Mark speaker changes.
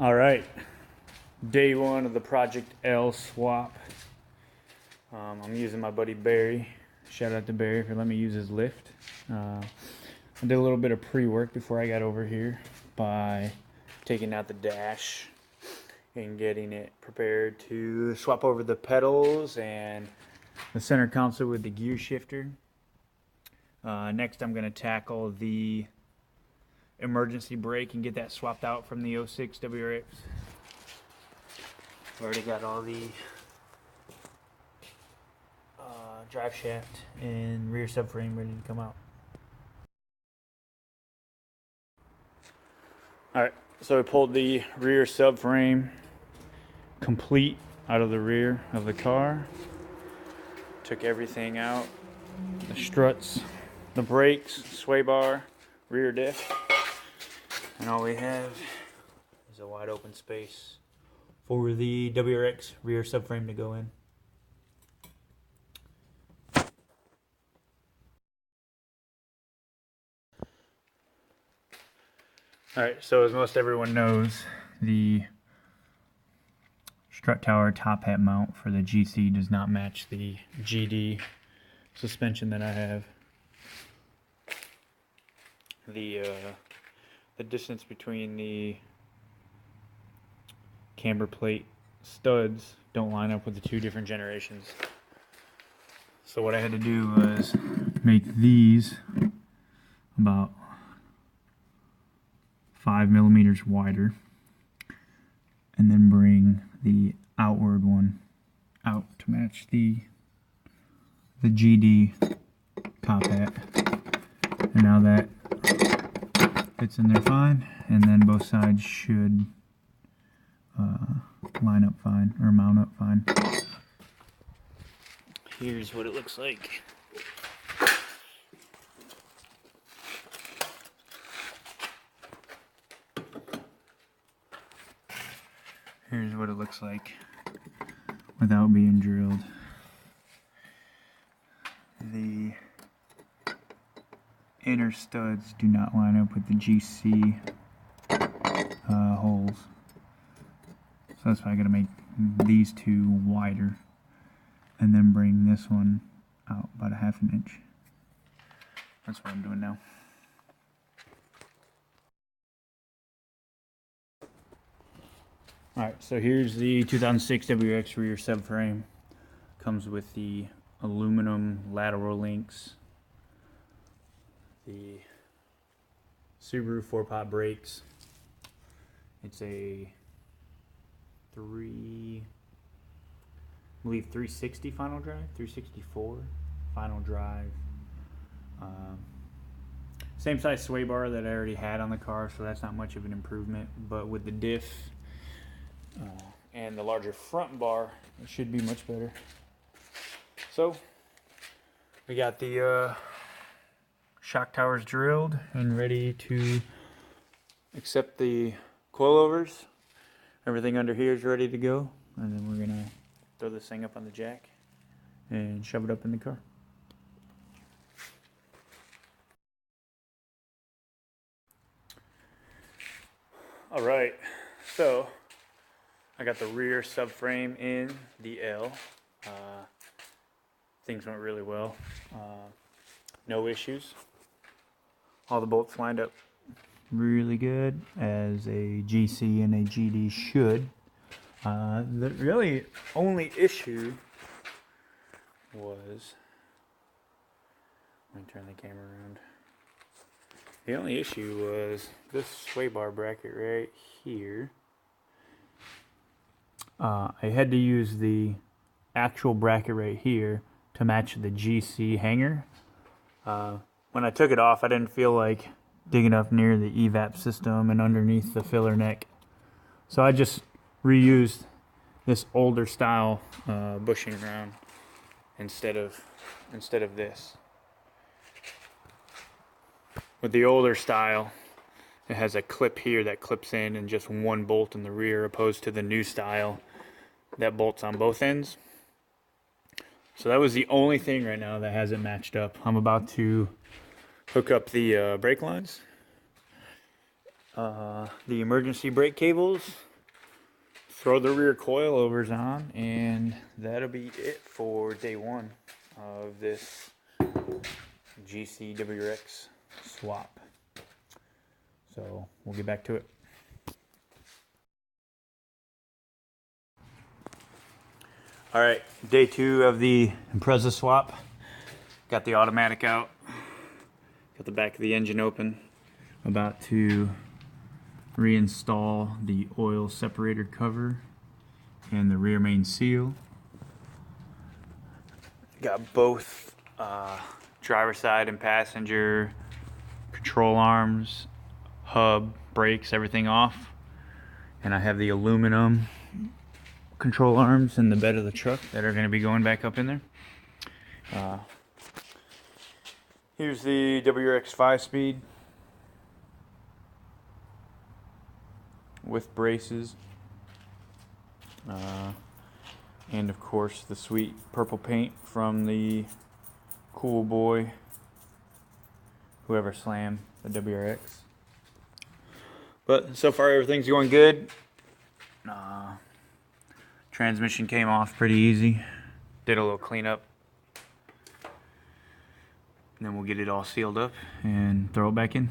Speaker 1: All right, day one of the Project L swap. I'm using my buddy Barry. Shout out to Barry for letting me use his lift. I did a little bit of pre-work before I got over here by taking out the dash and getting it prepared to swap over the pedals and the center console with the gear shifter. Next, I'm going to tackle the emergency brake and get that swapped out from the 06 WRX. Already got all the drive shaft and rear subframe ready to come out. Alright, so we pulled the rear subframe complete out of the rear of the car. Took everything out. The struts, the brakes, sway bar, rear diff. And all we have is a wide open space for the WRX rear subframe to go in. Alright, so as most everyone knows, the strut tower top hat mount for the GC does not match the GD suspension that I have. The distance between the camber plate studs don't line up with the two different generations. So what I had to do was make these about 5 millimeters wider and then bring the outward one out to match the GD top hat. And now that fits in there fine, and then both sides should line up fine, or mount up fine. Here's what it looks like. Here's what it looks like without being drilled. The inner studs do not line up with the GC holes. So that's why I gotta make these two wider and then bring this one out about 1/2 inch. That's what I'm doing now. Alright, so here's the 2006 WX rear subframe. Comes with the aluminum lateral links, the Subaru 4-pot brakes. It's a 360 final drive, 364 final drive. Same size sway bar that I already had on the car, so that's not much of an improvement. But with the diff and the larger front bar, it should be much better. So we got the shock towers drilled and ready to accept the coilovers. Everything under here is ready to go, and then we're gonna throw this thing up on the jack and shove it up in the car. All right, so I got the rear subframe in the L. Things went really well. No issues. All the bolts lined up really good, as a GC and a GD should. The really only issue was, let me turn the camera around. The only issue was this sway bar bracket right here. I had to use the actual bracket right here to match the GC hanger. When I took it off, I didn't feel like digging up near the evap system and underneath the filler neck. So I just reused this older style bushing round instead of this. With the older style, it has a clip here that clips in and just one bolt in the rear, opposed to the new style that bolts on both ends. So that was the only thing right now that hasn't matched up. I'm about to hook up the brake lines the emergency brake cables, throw the rear coilovers on, and that'll be it for day one of this GCWRX swap. So we'll get back to it. All right, day two of the Impreza swap. Got the automatic out, got the back of the engine open. About to reinstall the oil separator cover and the rear main seal. Got both driver side and passenger control arms, hub, brakes, everything off. And I have the aluminum control arms in the bed of the truck that are going to be going back up in there. Here's the WRX 5-speed with braces, and of course the sweet purple paint from the Cool Boy whoever slammed the WRX. But so far everything's going good. Transmission came off pretty easy. Did a little cleanup. And then we'll get it all sealed up and throw it back in.